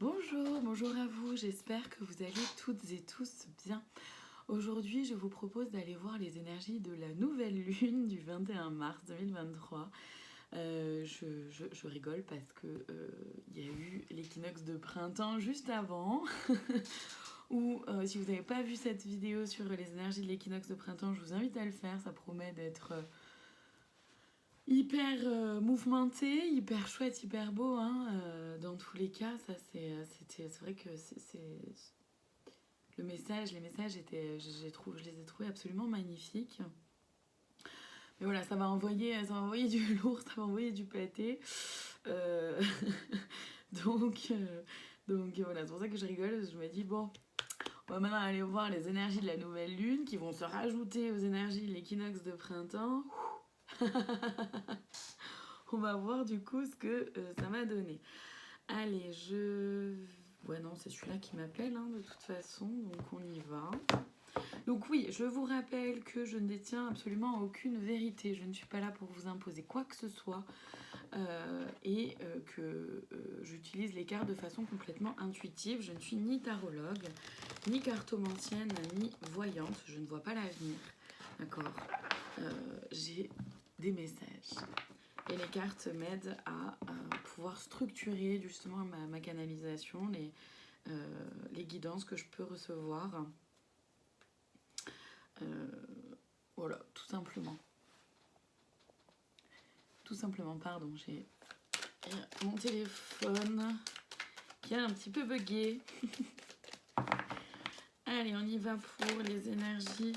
Bonjour à vous, j'espère que vous allez toutes et tous bien. Aujourd'hui, je vous propose d'aller voir les énergies de la nouvelle lune du 21 mars 2023. Je rigole parce que il y a eu l'équinoxe de printemps juste avant. Ou si vous n'avez pas vu cette vidéo sur les énergies de l'équinoxe de printemps, je vous invite à le faire, ça promet d'être hyper mouvementé, hyper chouette, hyper beau, hein. Dans tous les cas, ça c'est vrai que c'est le message, les messages étaient, je les ai trouvés absolument magnifiques. Mais voilà, ça va envoyer du lourd, ça va envoyer du pâté. Euh, donc, euh, donc voilà, c'est pour ça que je rigole. Je me dis bon, on va maintenant aller voir les énergies de la nouvelle lune qui vont se rajouter aux énergies de l'équinoxe de printemps. On va voir du coup ce que ça m'a donné. Allez, ouais, non, c'est celui-là qui m'appelle, hein, de toute façon, donc on y va. Donc oui, je vous rappelle que je ne détiens absolument aucune vérité. Je ne suis pas là pour vous imposer quoi que ce soit et que j'utilise les cartes de façon complètement intuitive. Je ne suis ni tarologue, ni cartomancienne, ni voyante. Je ne vois pas l'avenir. D'accord. J'ai des messages. Et les cartes m'aident à pouvoir structurer justement ma canalisation, les guidances que je peux recevoir. Voilà, tout simplement. Tout simplement, pardon, j'ai mon téléphone qui a un petit peu bugué. Allez, on y va pour les énergies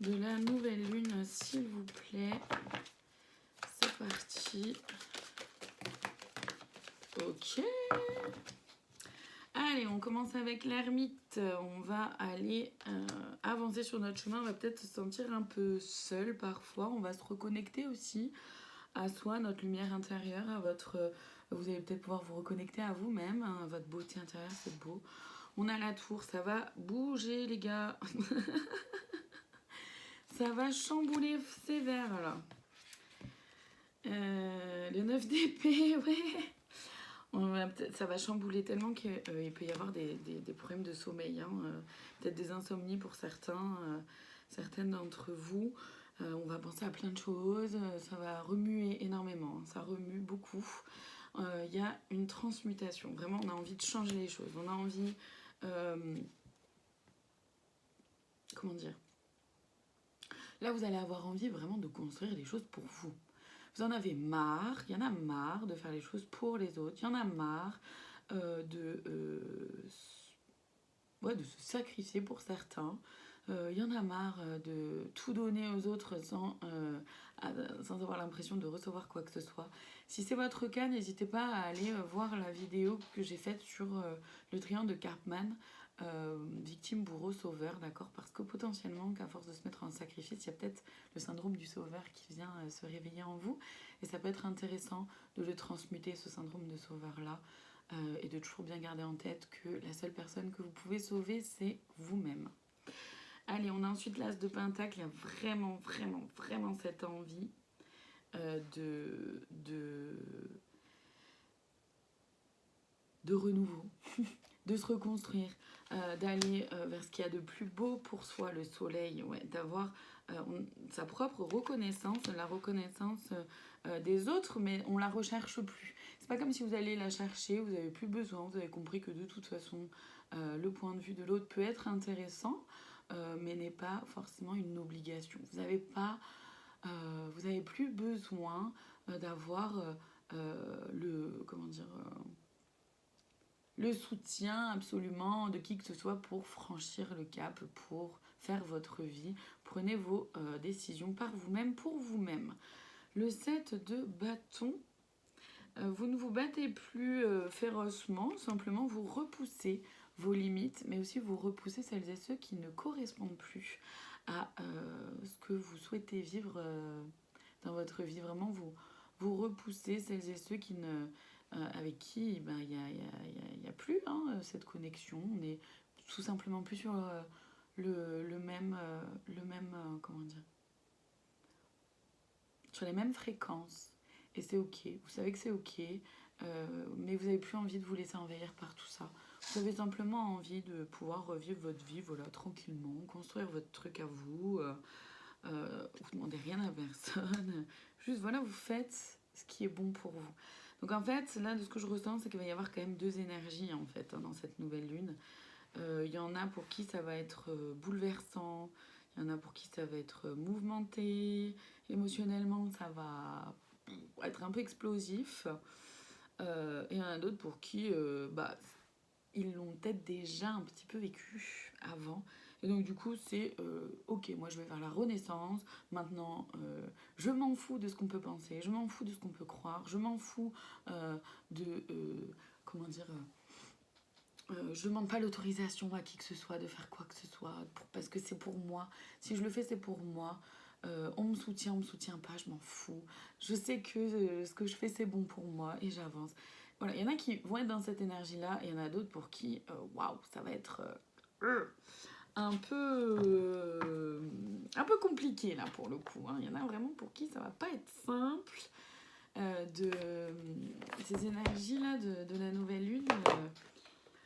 de la nouvelle lune, s'il vous plaît. C'est parti. Ok. Allez, on commence avec l'ermite. On va aller avancer sur notre chemin. On va peut-être se sentir un peu seul parfois. On va se reconnecter aussi à soi, notre lumière intérieure, à votre... Vous allez peut-être pouvoir vous reconnecter à vous-même, hein, à votre beauté intérieure, c'est beau. On a la tour, ça va bouger les gars. Ça va chambouler sévère là. Le 9 d'épée, ouais. Ça va chambouler tellement qu'il peut y avoir des problèmes de sommeil, hein, peut-être des insomnies pour certains, certaines d'entre vous. On va penser à plein de choses, ça va remuer énormément, hein, ça remue beaucoup. Il y a une transmutation, vraiment on a envie de changer les choses, on a envie... comment dire? Là vous allez avoir envie vraiment de construire les choses pour vous. Vous en avez marre, il y en a marre de faire les choses pour les autres, il y en a marre de se sacrifier pour certains, il y en a marre de tout donner aux autres sans avoir l'impression de recevoir quoi que ce soit. Si c'est votre cas, n'hésitez pas à aller voir la vidéo que j'ai faite sur le triangle de Karpman, victime, bourreau, sauveur, d'accord? Parce que potentiellement, qu'à force de se mettre en sacrifice, il y a peut-être le syndrome du sauveur qui vient se réveiller en vous. Et ça peut être intéressant de le transmuter, ce syndrome de sauveur-là, et de toujours bien garder en tête que la seule personne que vous pouvez sauver, c'est vous-même. Allez, on a ensuite l'as de pentacle. Il y a vraiment cette envie de renouveau, de se reconstruire, d'aller vers ce qu'il y a de plus beau pour soi, le soleil, ouais, d'avoir sa propre reconnaissance, la reconnaissance des autres, mais on la recherche plus. C'est pas comme si vous allez la chercher, vous avez plus besoin, vous avez compris que de toute façon, le point de vue de l'autre peut être intéressant, mais n'est pas forcément une obligation. Vous avez plus besoin d'avoir le soutien absolument de qui que ce soit pour franchir le cap, pour faire votre vie. Prenez vos décisions par vous-même, pour vous-même. Le 7 de bâton, vous ne vous battez plus férocement, simplement vous repoussez vos limites, mais aussi vous repoussez celles et ceux qui ne correspondent plus à ce que vous souhaitez vivre dans votre vie. Vraiment, vous repoussez celles et ceux qui ne... avec qui il y a plus cette connexion. On est tout simplement plus sur le même comment dire, sur les mêmes fréquences. Et c'est ok, vous savez que c'est ok. mais vous n'avez plus envie de vous laisser envahir par tout ça. Vous avez simplement envie de pouvoir revivre votre vie, voilà, tranquillement, construire votre truc à vous. Vous demandez rien à personne. Juste, voilà, vous faites ce qui est bon pour vous. Donc en fait, là, de ce que je ressens, c'est qu'il va y avoir quand même deux énergies, en fait, hein, dans cette nouvelle lune. Il y en a pour qui ça va être bouleversant. Il y en a pour qui ça va être mouvementé. Émotionnellement, ça va être un peu explosif. Et il y en a d'autres pour qui, ils l'ont peut-être déjà un petit peu vécu avant. Et donc du coup, c'est ok, moi je vais vers la renaissance. Maintenant, je m'en fous de ce qu'on peut penser, je m'en fous de ce qu'on peut croire, je m'en fous de... comment dire je demande pas l'autorisation à qui que ce soit de faire quoi que ce soit, parce que c'est pour moi. Si je le fais, c'est pour moi. On me soutient pas, je m'en fous. Je sais que ce que je fais, c'est bon pour moi et j'avance. Voilà, il y en a qui vont être dans cette énergie-là et il y en a d'autres pour qui, waouh, ça va être un peu compliqué là pour le coup. Hein. Il y en a vraiment pour qui ça va pas être simple. De ces énergies-là de la nouvelle lune,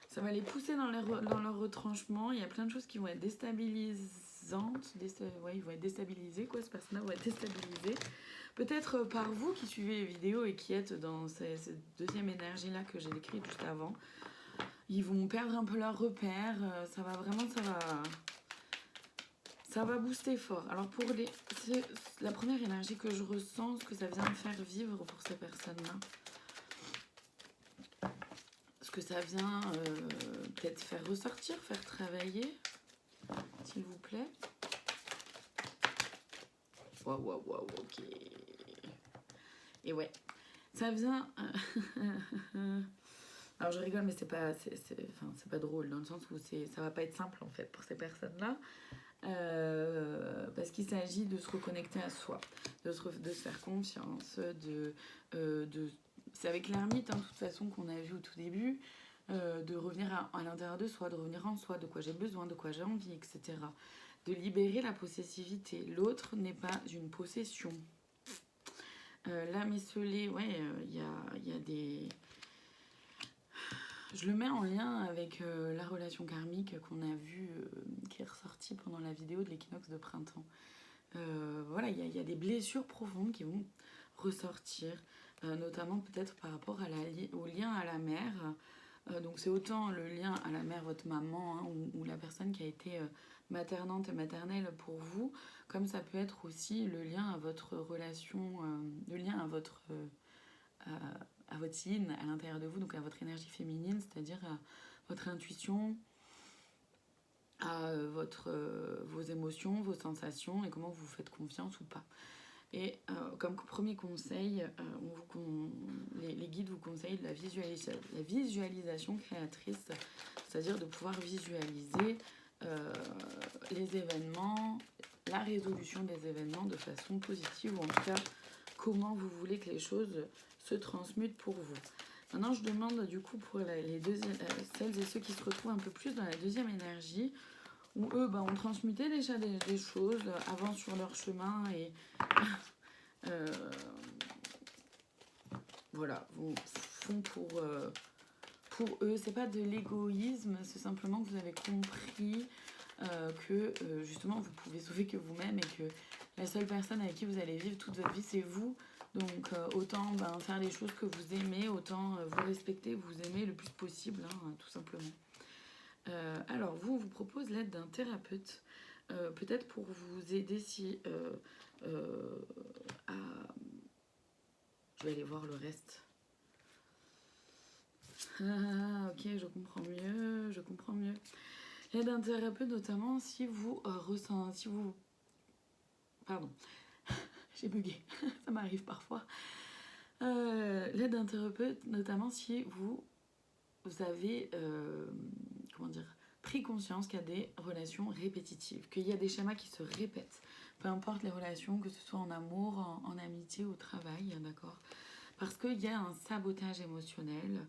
ça va les pousser dans leur retranchement. Il y a plein de choses qui vont être déstabilisantes. Ouais, ils vont être déstabilisés, quoi. Ces personnes-là vont être déstabilisées. Peut-être par vous qui suivez les vidéos et qui êtes dans cette deuxième énergie-là que j'ai décrite juste avant. Ils vont perdre un peu leur repère. Ça va vraiment, ça va booster fort. Alors pour c'est la première énergie que je ressens, ce que ça vient me faire vivre pour ces personnes-là. Ce que ça vient peut-être faire ressortir, faire travailler, s'il vous plaît. Waouh, ok. Et ouais, ça vient... Alors je rigole, mais c'est pas drôle, dans le sens où ça va pas être simple en fait pour ces personnes-là. Parce qu'il s'agit de se reconnecter à soi, de se faire confiance, c'est avec l'ermite, hein, de toute façon, qu'on a vu au tout début, de revenir à l'intérieur de soi, de revenir en soi, de quoi j'ai besoin, de quoi j'ai envie, etc. De libérer la possessivité. L'autre n'est pas une possession. L'âme esselée, ouais, il y a des... Je le mets en lien avec la relation karmique qu'on a vue, qui est ressortie pendant la vidéo de l'équinoxe de printemps. Voilà, il y a des blessures profondes qui vont ressortir, notamment peut-être par rapport au lien à la mère. Donc c'est autant le lien à la mère, votre maman, hein, ou la personne qui a été maternante et maternelle pour vous, comme ça peut être aussi le lien à votre relation, le lien à votre yin à l'intérieur de vous, donc à votre énergie féminine, c'est-à-dire à votre intuition, à vos émotions, vos sensations et comment vous vous faites confiance ou pas. Et comme premier conseil, les guides vous conseillent de la visualisation créatrice, c'est-à-dire de pouvoir visualiser les événements, la résolution des événements de façon positive, ou en tout cas comment vous voulez que les choses se transmutent pour vous. Maintenant, je demande du coup pour celles et ceux qui se retrouvent un peu plus dans la deuxième énergie, où eux ont transmuté déjà des choses, avancent sur leur chemin et voilà, font pour eux. C'est pas de l'égoïsme, c'est simplement que vous avez compris que justement vous pouvez sauver que vous-même et que la seule personne avec qui vous allez vivre toute votre vie, c'est vous. Donc autant faire les choses que vous aimez, autant vous respecter, vous aimer le plus possible, hein, tout simplement. Alors vous propose l'aide d'un thérapeute, peut-être pour vous aider si à... Je vais aller voir le reste. Ah, ok, je comprends mieux. L'aide d'un thérapeute, notamment si vous Pardon, j'ai bugué, ça m'arrive parfois. L'aide d'un thérapeute, notamment si vous avez pris conscience qu'il y a des relations répétitives, qu'il y a des schémas qui se répètent, peu importe les relations, que ce soit en amour, en amitié, au travail, d'accord, parce qu'il y a un sabotage émotionnel,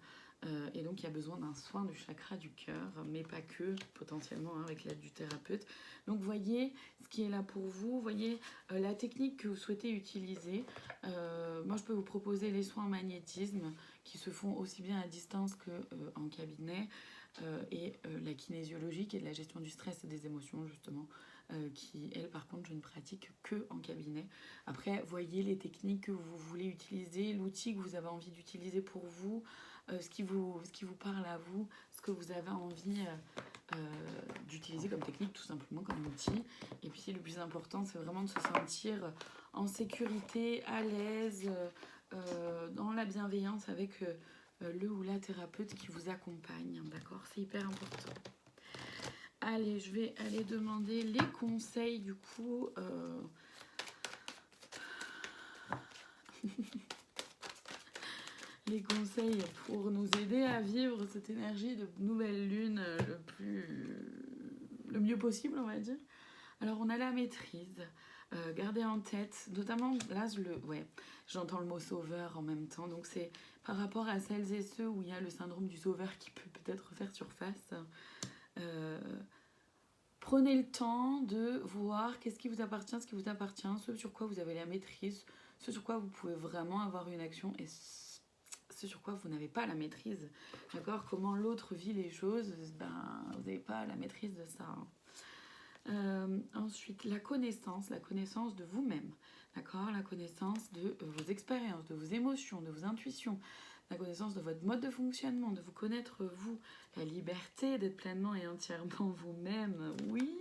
et donc il y a besoin d'un soin du chakra du cœur, mais pas que, potentiellement, hein, avec l'aide du thérapeute. Donc voyez ce qui est là pour vous, voyez la technique que vous souhaitez utiliser. Moi je peux vous proposer les soins en magnétisme qui se font aussi bien à distance qu'en cabinet, et la kinésiologie qui est de la gestion du stress et des émotions justement, qui elle par contre je ne pratique que en cabinet. Après voyez les techniques que vous voulez utiliser, l'outil que vous avez envie d'utiliser pour vous, ce qui vous parle à vous, ce que vous avez envie d'utiliser comme technique tout simplement, comme outil. Et puis le plus important c'est vraiment de se sentir en sécurité, à l'aise, dans la bienveillance avec le ou la thérapeute qui vous accompagne, d'accord? C'est hyper important. Allez, je vais aller demander les conseils du coup. Les conseils pour nous aider à vivre cette énergie de nouvelle lune le mieux possible, on va dire. Alors, on a la maîtrise. Gardez en tête, notamment là, j'entends le mot sauveur en même temps. Donc, c'est par rapport à celles et ceux où il y a le syndrome du sauveur qui peut peut-être faire surface. Prenez le temps de voir qu'est-ce qui vous appartient, ce sur quoi vous avez la maîtrise, ce sur quoi vous pouvez vraiment avoir une action et ce sur quoi vous n'avez pas la maîtrise. D'accord? Comment l'autre vit les choses, vous n'avez pas la maîtrise de ça. Ensuite, la connaissance de vous-même. D'accord? La connaissance de vos expériences, de vos émotions, de vos intuitions. La connaissance de votre mode de fonctionnement, de vous connaître vous, la liberté d'être pleinement et entièrement vous-même, oui,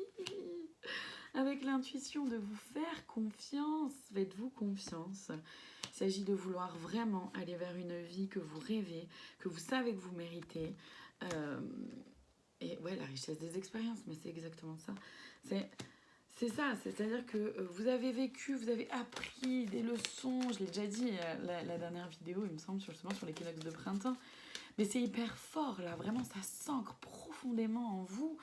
avec l'intuition de vous faire confiance, faites-vous confiance. Il s'agit de vouloir vraiment aller vers une vie que vous rêvez, que vous savez que vous méritez, et ouais, la richesse des expériences, mais c'est exactement ça. C'est ça, c'est-à-dire que vous avez vécu, vous avez appris des leçons, je l'ai déjà dit la dernière vidéo, il me semble, justement sur l'équinoxe de printemps, mais c'est hyper fort là, vraiment ça s'ancre profondément en vous.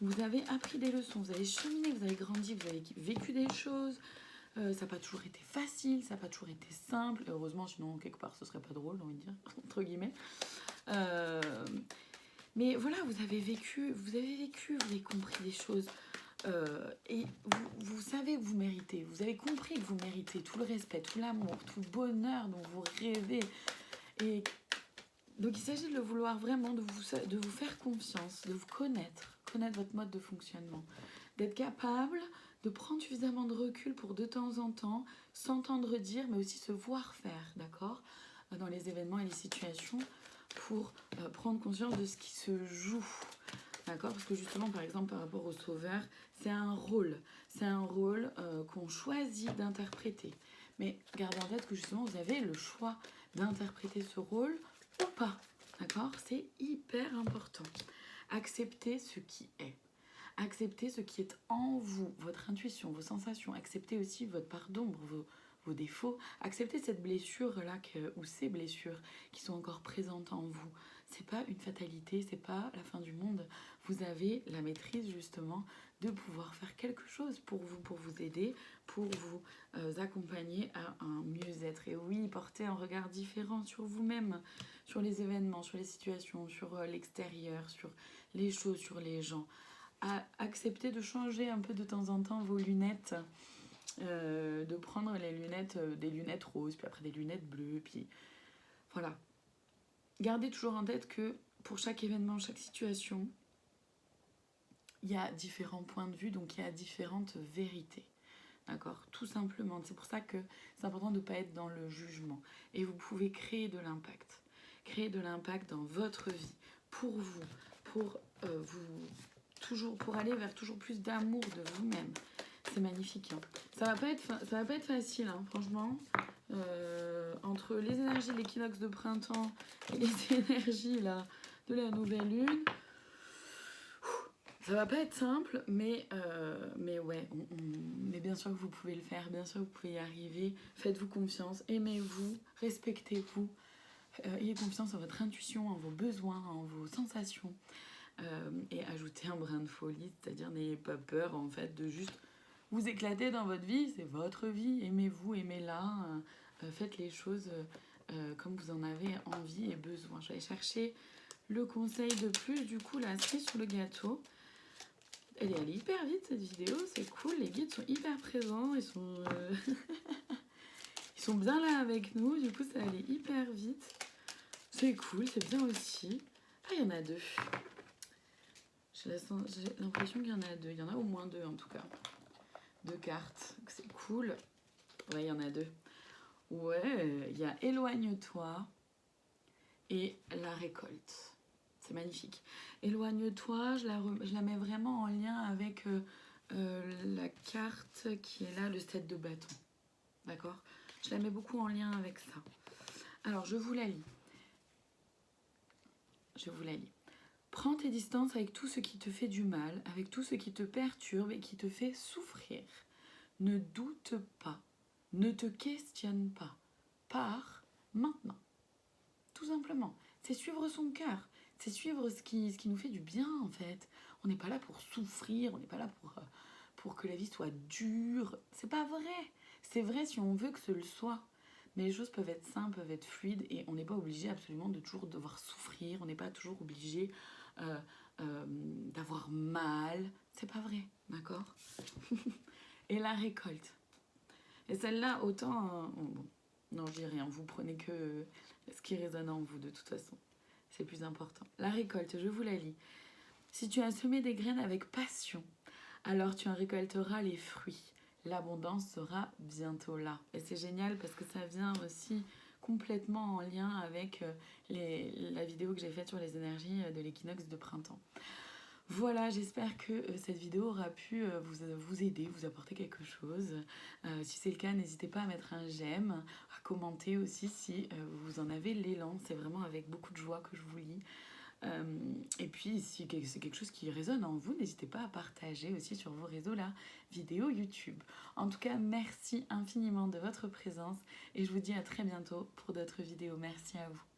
Vous avez appris des leçons, vous avez cheminé, vous avez grandi, vous avez vécu des choses, ça n'a pas toujours été facile, ça n'a pas toujours été simple, heureusement sinon quelque part ce serait pas drôle, j'ai envie de dire, entre guillemets. Mais voilà, vous avez vécu, vous avez compris des choses. Et vous savez que vous méritez, vous avez compris que vous méritez tout le respect, tout l'amour, tout le bonheur dont vous rêvez. Et donc il s'agit de le vouloir vraiment, de vous faire confiance, de vous connaître votre mode de fonctionnement, d'être capable de prendre suffisamment de recul pour de temps en temps s'entendre dire, mais aussi se voir faire, d'accord, dans les événements et les situations, pour prendre conscience de ce qui se joue. D'accord? Parce que justement, par exemple, par rapport au sauveur, c'est un rôle qu'on choisit d'interpréter. Mais gardez en tête que justement, vous avez le choix d'interpréter ce rôle ou pas. D'accord? C'est hyper important. Acceptez ce qui est. Acceptez ce qui est en vous, votre intuition, vos sensations. Acceptez aussi votre part d'ombre, vos défauts. Acceptez cette blessure-là ou ces blessures qui sont encore présentes en vous. C'est pas une fatalité, c'est pas la fin du monde. Vous avez la maîtrise justement de pouvoir faire quelque chose pour vous aider, pour vous accompagner à un mieux-être. Et oui, portez un regard différent sur vous-même, sur les événements, sur les situations, sur l'extérieur, sur les choses, sur les gens. Accepter de changer un peu de temps en temps vos lunettes, de prendre les lunettes, des lunettes roses, puis après des lunettes bleues, puis voilà. Gardez toujours en tête que pour chaque événement, chaque situation, il y a différents points de vue, donc il y a différentes vérités. D'accord? Tout simplement. C'est pour ça que c'est important de ne pas être dans le jugement. Et vous pouvez créer de l'impact. Créer de l'impact dans votre vie, pour vous, pour aller vers toujours plus d'amour de vous-même. C'est magnifique. Hein. Ça va pas être facile, hein, franchement. Entre les énergies de l'équinoxe de printemps et les énergies là, de la nouvelle lune, ça va pas être simple, mais ouais, mais bien sûr que vous pouvez le faire, bien sûr que vous pouvez y arriver. Faites-vous confiance, aimez-vous, respectez-vous, ayez confiance en votre intuition, en vos besoins, en vos sensations, et ajoutez un brin de folie, c'est-à-dire n'ayez pas peur en fait de juste vous éclater dans votre vie, c'est votre vie, aimez-vous, aimez-la, faites les choses comme vous en avez envie et besoin. Je vais chercher le conseil de plus, du coup la cerise sur le gâteau. Elle est allée hyper vite cette vidéo, c'est cool, les guides sont hyper présents, ils sont bien là avec nous, du coup ça allait hyper vite. C'est cool, c'est bien aussi. Ah, il y en a deux. J'ai l'impression qu'il y en a deux. Il y en a au moins deux en tout cas. Deux cartes. C'est cool. Ouais, il y en a deux. Ouais, il y a Éloigne-toi et La récolte. C'est magnifique. Éloigne-toi, je la mets vraiment en lien avec la carte qui est là, le 7 de bâton. D'accord? Je la mets beaucoup en lien avec ça. Alors, je vous la lis. Je vous la lis. Prends tes distances avec tout ce qui te fait du mal, avec tout ce qui te perturbe et qui te fait souffrir. Ne doute pas, ne te questionne pas. Pars maintenant. Tout simplement. C'est suivre son cœur. C'est suivre ce qui nous fait du bien, en fait. On n'est pas là pour souffrir, on n'est pas là pour que la vie soit dure. C'est pas vrai. C'est vrai si on veut que ce le soit. Mais les choses peuvent être simples, peuvent être fluides, et on n'est pas obligé absolument de toujours devoir souffrir. On n'est pas toujours obligé d'avoir mal. C'est pas vrai, d'accord? Et la récolte. Et celle-là, autant... bon, non, je dis rien. Vous prenez que ce qui résonne en vous, de toute façon. C'est plus important. La récolte, je vous la lis. Si tu as semé des graines avec passion, alors tu en récolteras les fruits. L'abondance sera bientôt là. Et c'est génial parce que ça vient aussi complètement en lien avec la vidéo que j'ai faite sur les énergies de l'équinoxe de printemps. Voilà, j'espère que cette vidéo aura pu vous aider, vous apporter quelque chose. Si c'est le cas, n'hésitez pas à mettre un j'aime, à commenter aussi si vous en avez l'élan. C'est vraiment avec beaucoup de joie que je vous lis. Et puis, si c'est quelque chose qui résonne en vous, n'hésitez pas à partager aussi sur vos réseaux la vidéo YouTube. En tout cas, merci infiniment de votre présence et je vous dis à très bientôt pour d'autres vidéos. Merci à vous.